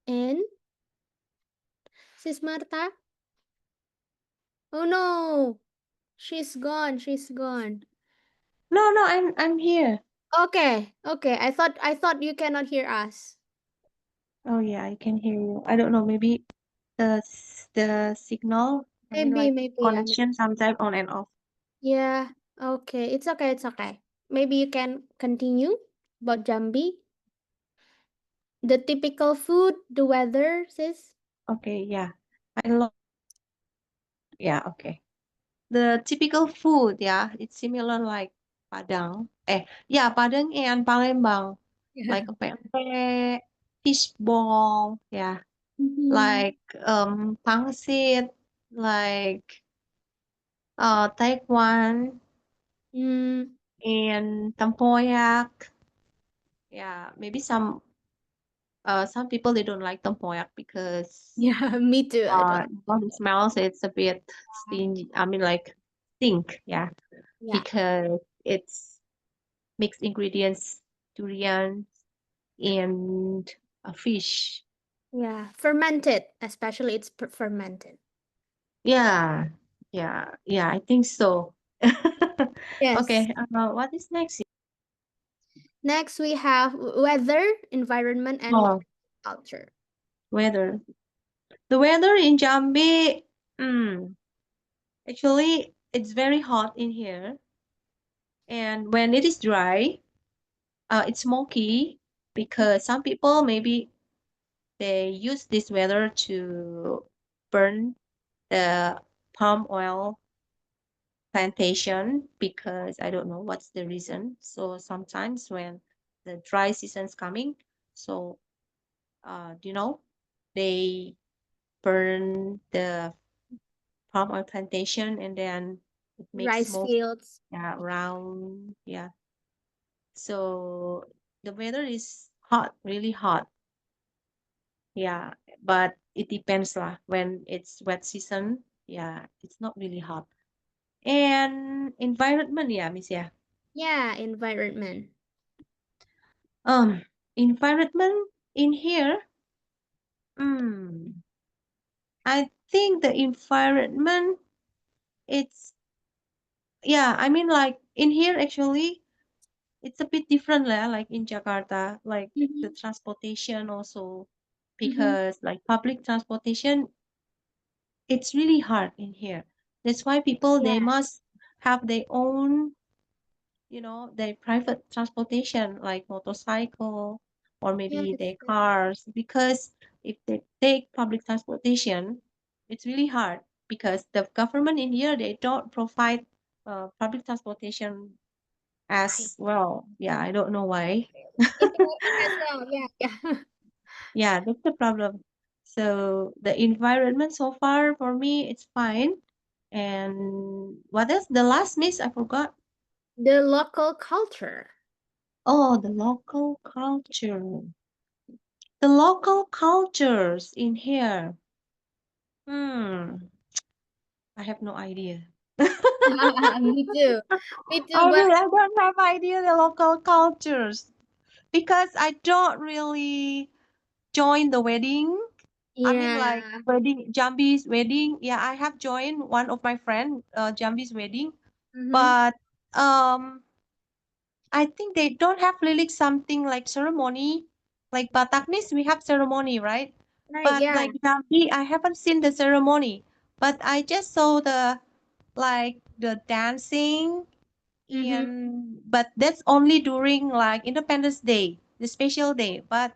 And Sis Marta? Oh no, she's gone. No, I'm here. Okay. I thought you cannot hear us. Oh yeah, I can hear you. I don't know, maybe the signal, I mean like Maybe ya. connection sometimes on and off. Yeah. Okay. It's okay. Maybe you can continue about Jambi. The typical food, the weather, sis. Okay, yeah. Okay. The typical food, yeah, it's similar like Padang. Padang and Palembang. Like a pempek, fish ball, yeah. Mhm. Like pangsit, like taekwan Hmm. and tempoyak. Yeah, maybe some people they don't like tempoyak because Yeah, me too. I don't. when it smells it's a bit stingy. I mean like stink, yeah, Yeah. because it's mixed ingredients, durian and a fish. Yeah, fermented, especially it's fermented. Yeah, I think so. Yes. Okay, what is next? Next, we have weather, environment, and Oh, culture. weather. The weather in Jambi, actually, it's very hot in here. And when it is dry, it's smoky because some people maybe they use this weather to burn the palm oil plantation because I don't know what's the reason. So sometimes when the dry season's coming, so they burn the palm oil plantation and then it makes Rice smoke fields. around. Yeah. So the weather is hot, really hot. Yeah, but it depends lah. When it's wet season, yeah, it's not really hot. And environment, yeah, Miss, yeah. Yeah, environment. Environment in here, I think the environment, it's, yeah, I mean, like in here, actually, it's a bit different, like in Jakarta, like the transportation also, because like public transportation, it's really hard in here. That's why people they Yeah. must have their own, their private transportation like motorcycle or maybe Yes. their cars, because if they take public transportation, it's really hard because the government in here they don't provide public transportation I as well. Yeah, I don't know why. in Thailand as well. Yeah, yeah. Yeah, that's the problem. So the environment so far for me it's fine. And what else? The last miss I forgot. The local culture. Oh, the local culture. The local cultures in here. Hmm, I have no idea. Me too. Me too, I but mean, I don't have idea the local cultures because I don't really join the wedding. I mean, like yeah. wedding, Jambi's wedding. Yeah, I have joined one of my friend, Jambi's wedding, Mm-hmm. but um, I think they don't have really something like ceremony. Like Bataknis, we have ceremony, right? Right, But yeah. like Jambi, I haven't seen the ceremony, but I just saw the like the dancing, Mm-hmm. and but that's only during like Independence Day, the special day. But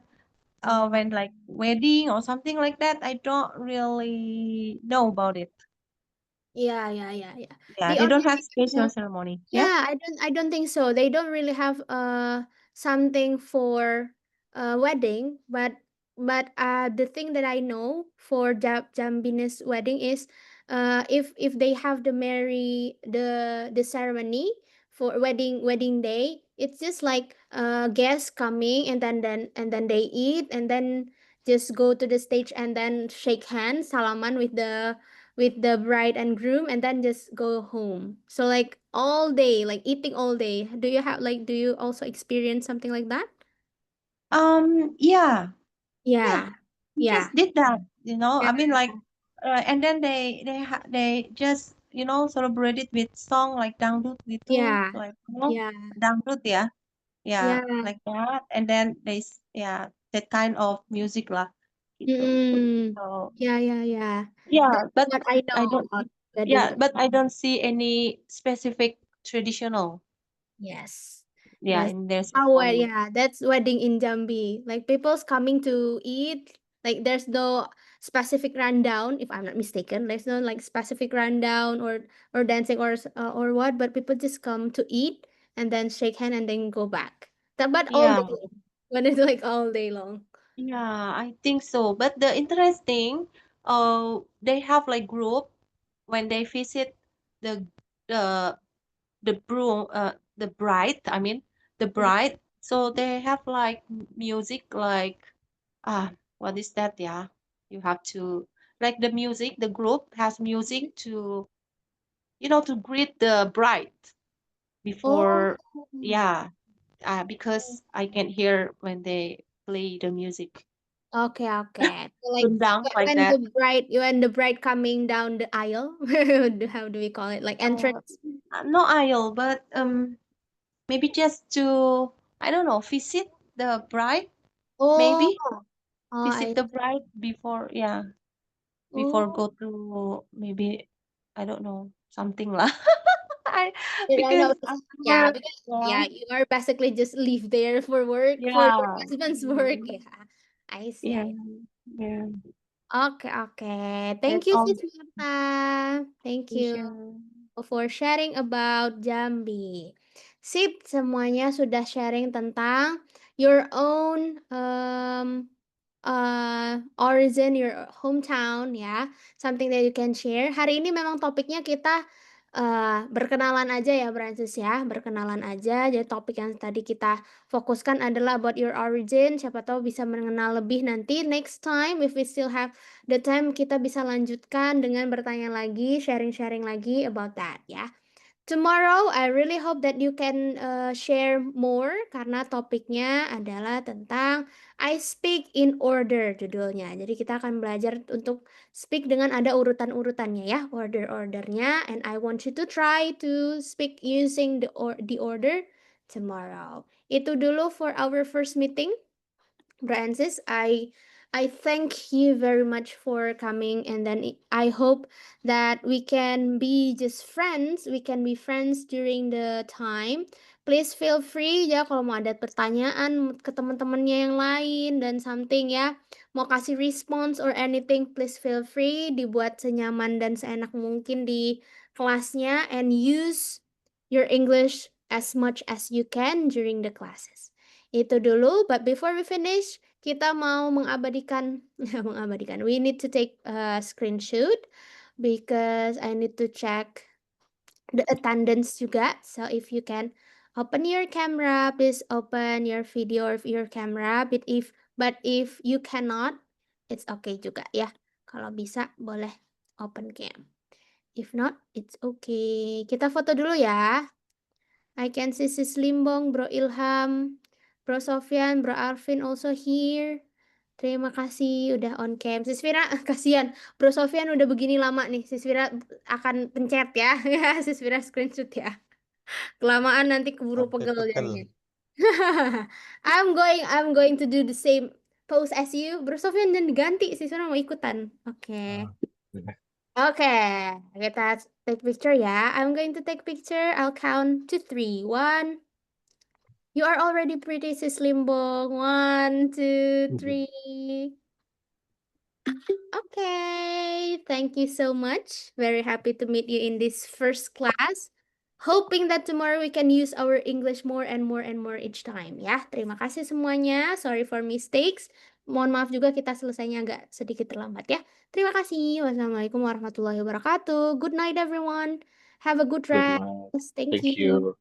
when like wedding or something like that, I don't really know about it. Yeah, yeah, yeah, yeah. Yeah, The they only don't have thing I special know, ceremony. Yeah. yeah, I don't think so. They don't really have something for wedding, but the thing that I know for Jambin's wedding is if they have the ceremony for wedding day, it's just like guests coming and then they eat and then just go to the stage and then shake hands, salaman with the bride and groom and then just go home. So like all day, like eating all day. Do you also experience something like that? Yeah, yeah. Yeah. We Yeah. just did that, Yeah. I mean, like, and then they just celebrated with song like dangdut gitu, Yeah. like Yeah. dangdut, yeah, yeah, Yeah. like that. And then yeah, that kind of music lah, gitu. Mm. So Yeah, yeah, yeah. yeah, That's but what I I know don't, about wedding. yeah, but I don't see any specific traditional, Yes. yeah, Yes. in their Our ceremony. yeah, that's wedding in Jambi. Like people's coming to eat. Like there's no specific rundown, if I'm not mistaken. There's no like specific rundown or dancing or what, but people just come to eat and then shake hand and then go back. But all day Yeah. long. When it's like all day long. Yeah, I think so. But the interesting, they have like group when they visit the the the bride. I mean, the Mhm. bride. So they have like music, like what is that? Yeah, you have to like the music. The group has music to to greet the bride Oh. before. Yeah, because I can hear when they play the music. Okay, okay. So like Sundang like when that. the bride coming down the aisle, how do we call it? Like Uh, entrance. no aisle, but maybe just to I don't know, visit the bride. Oh, Maybe oh, visit I the bride before, yeah, before oh. go to maybe I don't know something lah. I You don't know. because I Yeah, never, because yeah, yeah, you are basically just live there for work, for your yeah, husband's work. mm, Yeah, I see. yeah, yeah. Okay, okay. That's Thank you, all. Sis Marta. Thank you Station. for sharing about Jambi. Sip, semuanya sudah sharing tentang your own origin, your hometown ya. Something that you can share. Hari ini memang topiknya kita berkenalan aja ya, Brancis ya. Berkenalan aja. Jadi topik yang tadi kita fokuskan adalah about your origin. Siapa tahu bisa mengenal lebih nanti next time if we still have the time kita bisa lanjutkan dengan bertanya lagi, sharing-sharing lagi about that ya. Tomorrow, I really hope that you can share more karena topiknya adalah tentang I speak in order judulnya. Jadi kita akan belajar untuk speak dengan ada urutan-urutannya ya, order-ordernya. And I want you to try to speak using the order tomorrow. Itu dulu for our first meeting. Francis, I I thank you very much for coming, and then I hope that we can be just friends. We can be friends during the time. Please feel free ya kalau mau ada pertanyaan ke teman-temannya yang lain dan something ya. Mau kasih response or anything, please feel free. Dibuat senyaman dan seenak mungkin di kelasnya and use your English as much as you can during the classes. Itu dulu, but before we finish, kita mau mengabadikan, mengabadikan. We need to take a screenshot because I need to check the attendance juga. So if you can open your camera, please open your video or your camera. But if you cannot, it's okay juga ya. Kalau bisa boleh open cam. If not, it's okay. Kita foto dulu ya. I can see Sis Limbong, Bro Ilham, Bro Sofyan, Bro Arvin also here. Terima kasih udah on cam. Sis Vira, kasihan. Bro Sofyan udah begini lama nih. Sis Vira akan pencet ya. Ya, Sis Vira screenshot ya. Kelamaan nanti keburu Sampai pegel pegel. jadinya. I'm going to do the same pose as you. Bro Sofyan dan diganti. Sis Vira mau ikutan. Oke. Oke, kita take picture ya. I'm going to take picture. I'll count to 3. 1. You are already pretty, Sis Limbong. 1, 2, 3. Okay, thank you so much. Very happy to meet you in this first class. Hoping that tomorrow we can use our English more and more and more each time. Ya, terima kasih semuanya. Sorry for mistakes. Mohon maaf juga kita selesainya agak sedikit terlambat ya. Terima kasih. Wassalamualaikum warahmatullahi wabarakatuh. Good night everyone. Have a good Good rest. night. Thank Thank you. you.